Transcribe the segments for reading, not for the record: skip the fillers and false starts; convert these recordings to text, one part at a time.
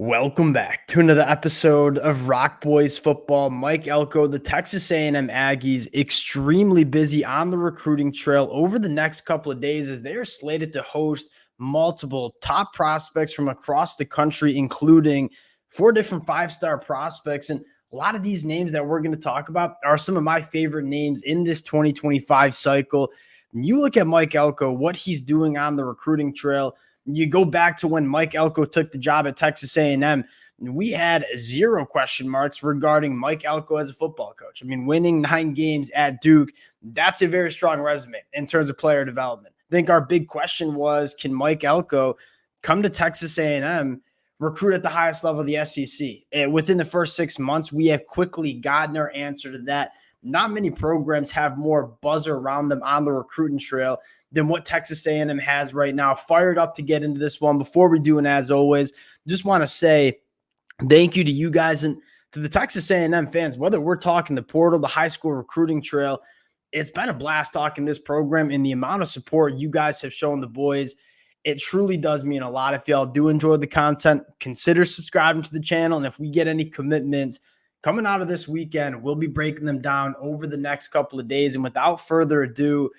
Welcome back to another episode of Rock Boys Football. Mike Elko, the Texas A&M Aggies, extremely busy on the recruiting trail over the next couple of days as they are slated to host multiple top prospects from across the country, including 4 different 5-star prospects. And a lot of these names that we're going to talk about are some of my favorite names in this 2025 cycle. You look at Mike Elko, what he's doing on the recruiting trail. You go back to when Mike Elko took the job at Texas A&M, we had 0 question marks regarding Mike Elko as a football coach. I mean, winning 9 games at Duke, that's a very strong resume in terms of player development. I think our big question was, can Mike Elko come to Texas A&M, recruit at the highest level of the SEC? And within the first 6 months, we have quickly gotten our answer to that. Not many programs have more buzz around them on the recruiting trail than what Texas A&M has right now. Fired up to get into this one. Before we do, and as always, just want to say thank you to you guys and to the Texas A&M fans, whether we're talking the portal, the high school recruiting trail. It's been a blast talking this program, and the amount of support you guys have shown the boys, it truly does mean a lot. If y'all do enjoy the content, consider subscribing to the channel. And if we get any commitments coming out of this weekend, we'll be breaking them down over the next couple of days. And without further ado,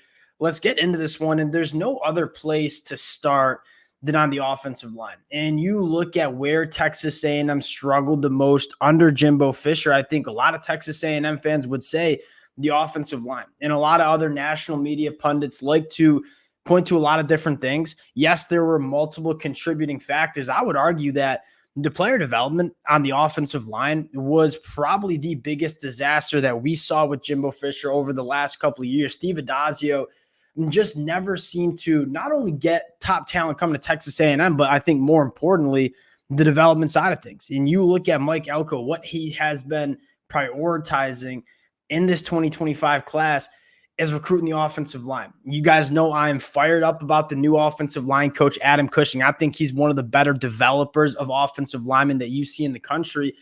let's get into this one. And there's no other place to start than on the offensive line. And you look at where Texas A&M struggled the most under Jimbo Fisher. I think a lot of Texas A&M fans would say the offensive line. And a lot of other national media pundits like to point to a lot of different things. Yes, there were multiple contributing factors. I would argue that the player development on the offensive line was probably the biggest disaster that we saw with Jimbo Fisher over the last couple of years. Steve Addazio just never seemed to not only get top talent coming to Texas A&M, but I think more importantly, the development side of things. And you look at Mike Elko, what he has been prioritizing in this 2025 class is recruiting the offensive line. You guys know I am fired up about the new offensive line coach, Adam Cushing. I think he's one of the better developers of offensive linemen that you see in the country.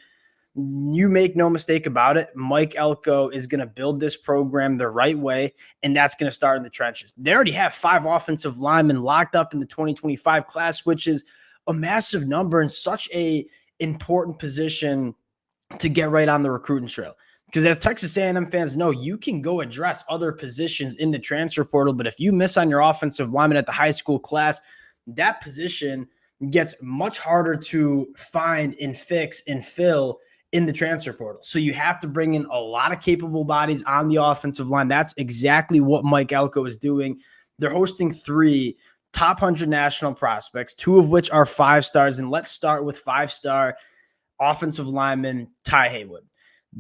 You make no mistake about it, Mike Elko is going to build this program the right way, and that's going to start in the trenches. They already have 5 offensive linemen locked up in the 2025 class, which is a massive number and such a important position to get right on the recruiting trail. Because as Texas A&M fans know, you can go address other positions in the transfer portal, but if you miss on your offensive lineman at the high school class, that position gets much harder to find and fix and fill in the transfer portal. So you have to bring in a lot of capable bodies on the offensive line. That's exactly what Mike Elko is doing. They're hosting 3 top 100 national prospects, 2 of which are 5 stars. And let's start with 5-star offensive lineman Ty Haywood.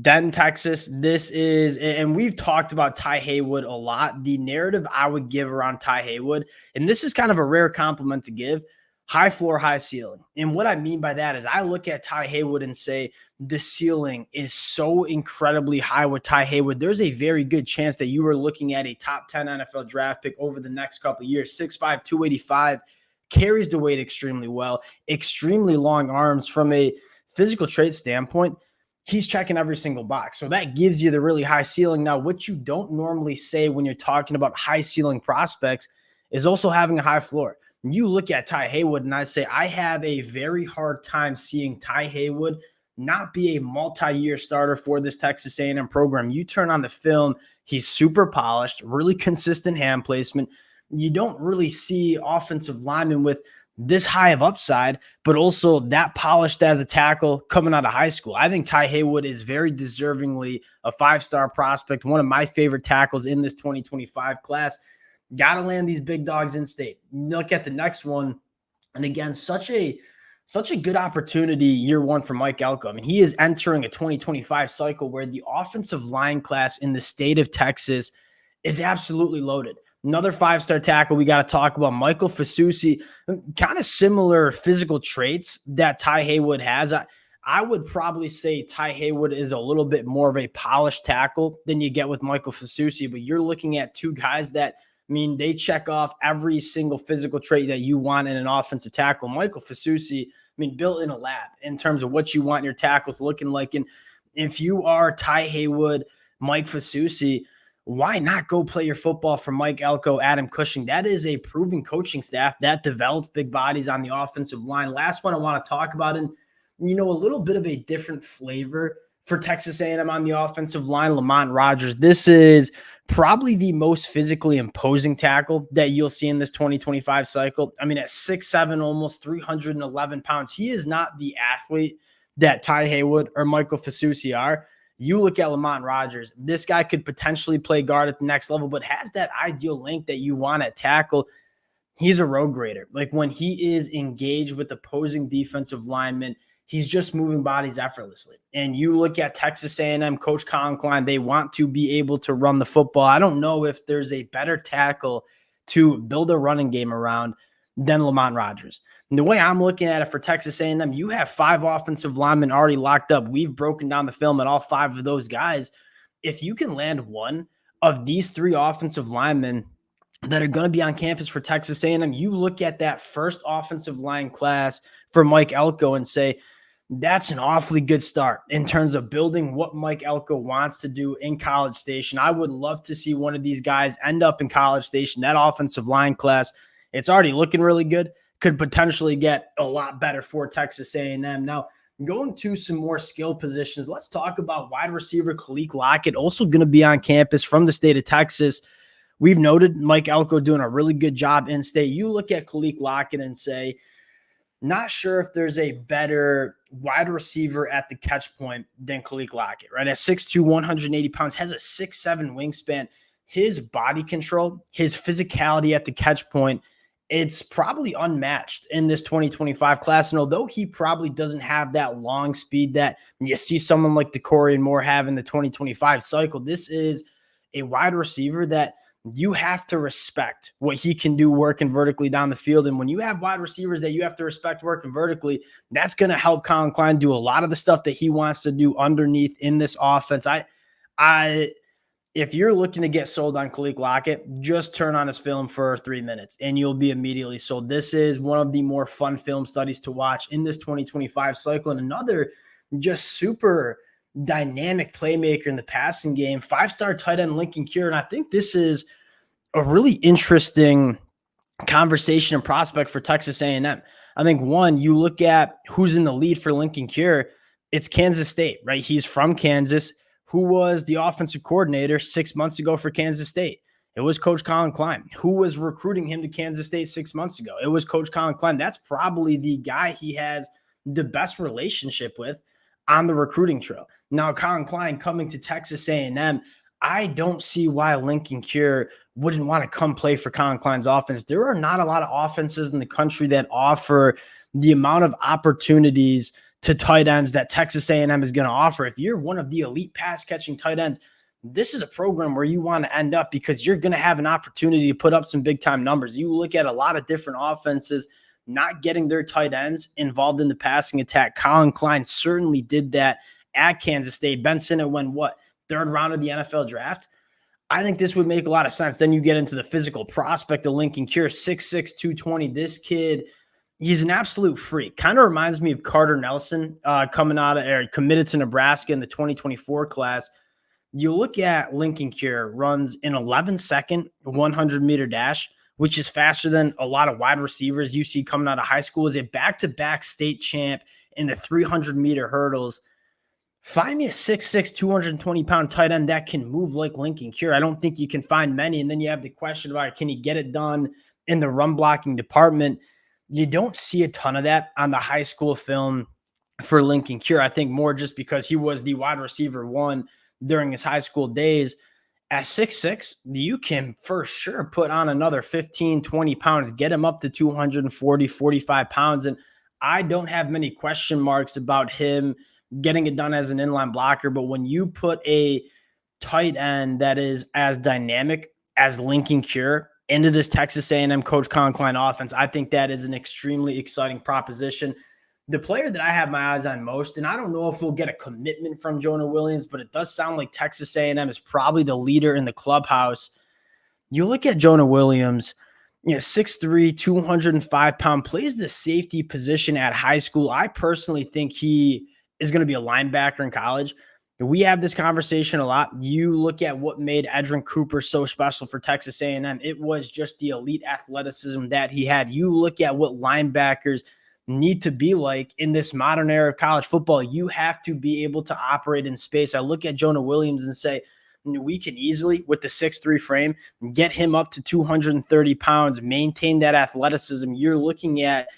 Denton, Texas, this is, and we've talked about Ty Haywood a lot. The narrative I would give around Ty Haywood, and this is kind of a rare compliment to give, high floor, high ceiling. And what I mean by that is I look at Ty Haywood and say the ceiling is so incredibly high with Ty Haywood. There's a very good chance that you are looking at a top 10 NFL draft pick over the next couple of years. 6'5", 285, carries the weight extremely well, extremely long arms. From a physical trait standpoint, he's checking every single box. So that gives you the really high ceiling. Now, what you don't normally say when you're talking about high ceiling prospects is also having a high floor. You look at Ty Haywood and I say, I have a very hard time seeing Ty Haywood not be a multi-year starter for this Texas A&M program. You turn on the film, he's super polished, really consistent hand placement. You don't really see offensive linemen with this high of upside, but also that polished as a tackle coming out of high school. I think Ty Haywood is very deservingly a 5-star prospect, one of my favorite tackles in this 2025 class. Got to land these big dogs in state. Look at the next one. And again, such a good opportunity year one for Mike Elko. I mean, he is entering a 2025 cycle where the offensive line class in the state of Texas is absolutely loaded. Another 5-star tackle we got to talk about, Michael Fasusi, kind of similar physical traits that Ty Haywood has. I would probably say Ty Haywood is a little bit more of a polished tackle than you get with Michael Fasusi, but you're looking at 2 guys that, I mean, they check off every single physical trait that you want in an offensive tackle. Michael Fasusi, I mean, built in a lab in terms of what you want your tackles looking like. And if you are Ty Haywood, Mike Fasusi, why not go play your football for Mike Elko, Adam Cushing? That is a proven coaching staff that develops big bodies on the offensive line. Last one I want to talk about, and a little bit of a different flavor for Texas A&M on the offensive line. Lamont Rogers, this is probably the most physically imposing tackle that you'll see in this 2025 cycle. I mean, at 6'7", almost 311 pounds, he is not the athlete that Ty Haywood or Michael Fasusi are. You look at Lamont Rogers, this guy could potentially play guard at the next level, but has that ideal length that you want at tackle. He's a road grader. Like when he is engaged with opposing defensive linemen, he's just moving bodies effortlessly. And you look at Texas A&M, Coach Colin Klein, they want to be able to run the football. I don't know if there's a better tackle to build a running game around than Lamont Rogers. And the way I'm looking at it for Texas A&M, you have 5 offensive linemen already locked up. We've broken down the film at all 5 of those guys. If you can land one of these 3 offensive linemen that are going to be on campus for Texas A&M, you look at that first offensive line class for Mike Elko and say, that's an awfully good start in terms of building what Mike Elko wants to do in College Station. I would love to see one of these guys end up in College Station. That offensive line class, it's already looking really good, could potentially get a lot better for Texas A&M. Now, going to some more skill positions, let's talk about wide receiver Khalil Lockett, also going to be on campus from the state of Texas. We've noted Mike Elko doing a really good job in state. You look at Khalil Lockett and say, not sure if there's a better wide receiver at the catch point than Khalil Lockett, right? At 6'2", 180 pounds, has a 6'7" wingspan. His body control, his physicality at the catch point, it's probably unmatched in this 2025 class. And although he probably doesn't have that long speed that you see someone like DeCorian Moore have in the 2025 cycle, this is a wide receiver that you have to respect what he can do working vertically down the field. And when you have wide receivers that you have to respect working vertically, that's going to help Colin Klein do a lot of the stuff that he wants to do underneath in this offense. If you're looking to get sold on Khalil Lockett, just turn on his film for 3 minutes and you'll be immediately sold. This is one of the more fun film studies to watch in this 2025 cycle. And another just super dynamic playmaker in the passing game, 5-star tight end Lincoln Cure. And I think this is a really interesting conversation and prospect for Texas A&M. I think, one, you look at who's in the lead for Lincoln Cure, it's Kansas State, right? He's from Kansas. Who was the offensive coordinator 6 months ago for Kansas State? It was Coach Colin Klein. Who was recruiting him to Kansas State 6 months ago? It was Coach Colin Klein. That's probably the guy he has the best relationship with on the recruiting trail. Now, Colin Klein coming to Texas A&M, I don't see why Lincoln Cure wouldn't want to come play for Colin Klein's offense. There are not a lot of offenses in the country that offer the amount of opportunities to tight ends that Texas A&M is going to offer. If you're one of the elite pass-catching tight ends, this is a program where you want to end up because you're going to have an opportunity to put up some big-time numbers. You look at a lot of different offenses not getting their tight ends involved in the passing attack. Colin Klein certainly did that at Kansas State. Ben Sinnott went, third round of the NFL draft? I think this would make a lot of sense. Then you get into the physical prospect of Lincoln Cure, 6'6", 220. This kid, he's an absolute freak. Kind of reminds me of Carter Nelson committed to Nebraska in the 2024 class. You look at Lincoln Cure, runs an 11-second 100-meter dash, which is faster than a lot of wide receivers you see coming out of high school. Is a back-to-back state champ in the 300-meter hurdles. Find me a 6'6", 220-pound tight end that can move like Lincoln Cure. I don't think you can find many. And then you have the question about, can he get it done in the run blocking department? You don't see a ton of that on the high school film for Lincoln Cure. I think more just because he was the wide receiver one during his high school days. At 6'6", you can for sure put on another 15, 20 pounds, get him up to 240, 45 pounds. And I don't have many question marks about him getting it done as an inline blocker. But when you put a tight end that is as dynamic as Lincoln Cure into this Texas A&M Coach Colin Klein offense, I think that is an extremely exciting proposition. The player that I have my eyes on most, and I don't know if we'll get a commitment from Jonah Williams, but it does sound like Texas A&M is probably the leader in the clubhouse. You look at Jonah Williams, 6'3", 205-pound, plays the safety position at high school. I personally think he is going to be a linebacker in college. We have this conversation a lot. You look at what made Edrin Cooper so special for Texas A&M. It was just the elite athleticism that he had. You look at what linebackers need to be like in this modern era of college football. You have to be able to operate in space. I look at Jonah Williams and say, we can easily, with the 6'3" frame, get him up to 230 pounds, maintain that athleticism. You're looking at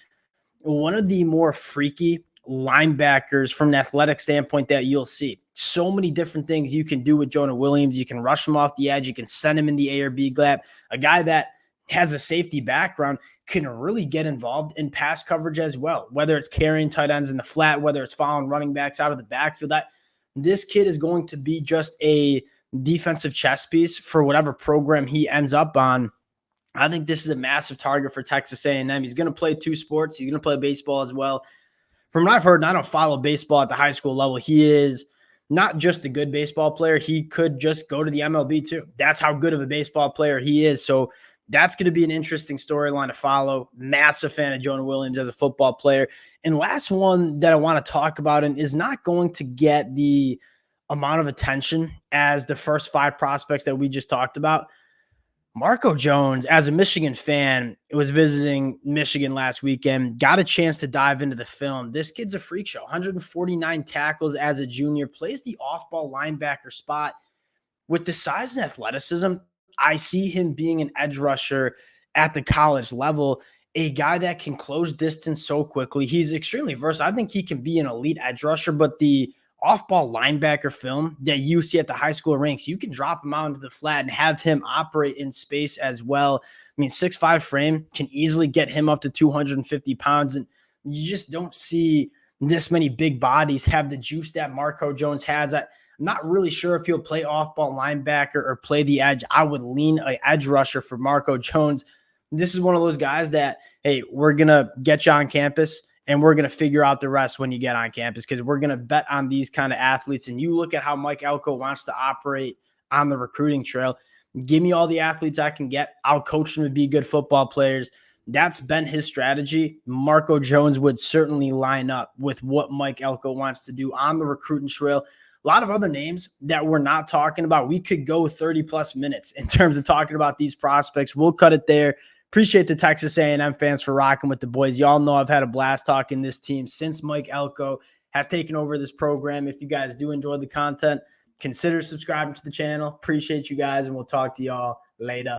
one of the more freaky linebackers from an athletic standpoint that you'll see. So many different things you can do with Jonah Williams. You can rush him off the edge. You can send him in the A or B gap. A guy that has a safety background can really get involved in pass coverage as well, whether it's carrying tight ends in the flat, whether it's following running backs out of the backfield. That this kid is going to be just a defensive chess piece for whatever program he ends up on. I think this is a massive target for Texas A&M. He's going to play two sports. He's going to play baseball as well. From what I've heard, and I don't follow baseball at the high school level, he is not just a good baseball player. He could just go to the MLB too. That's how good of a baseball player he is. So that's going to be an interesting storyline to follow. Massive fan of Jonah Williams as a football player. And last one that I want to talk about and is not going to get the amount of attention as the first five prospects that we just talked about. Marco Jones, as a Michigan fan, was visiting Michigan last weekend, got a chance to dive into the film. This kid's a freak show. 149 tackles as a junior, plays the off-ball linebacker spot. With the size and athleticism, I see him being an edge rusher at the college level, a guy that can close distance so quickly. He's extremely versatile. I think he can be an elite edge rusher, but the off-ball linebacker film that you see at the high school ranks, you can drop him out into the flat and have him operate in space as well. I mean, 6'5" frame can easily get him up to 250 pounds, and you just don't see this many big bodies have the juice that Marco Jones has. I'm not really sure if he'll play off-ball linebacker or play the edge. I would lean an edge rusher for Marco Jones. This is one of those guys that, hey, we're going to get you on campus, and we're going to figure out the rest when you get on campus, because we're going to bet on these kind of athletes. And you look at how Mike Elko wants to operate on the recruiting trail. Give me all the athletes I can get. I'll coach them to be good football players. That's been his strategy. Marco Jones would certainly line up with what Mike Elko wants to do on the recruiting trail. A lot of other names that we're not talking about. We could go 30-plus minutes in terms of talking about these prospects. We'll cut it there. Appreciate the Texas A&M fans for rocking with the boys. Y'all know I've had a blast talking this team since Mike Elko has taken over this program. If you guys do enjoy the content, consider subscribing to the channel. Appreciate you guys, and we'll talk to y'all later.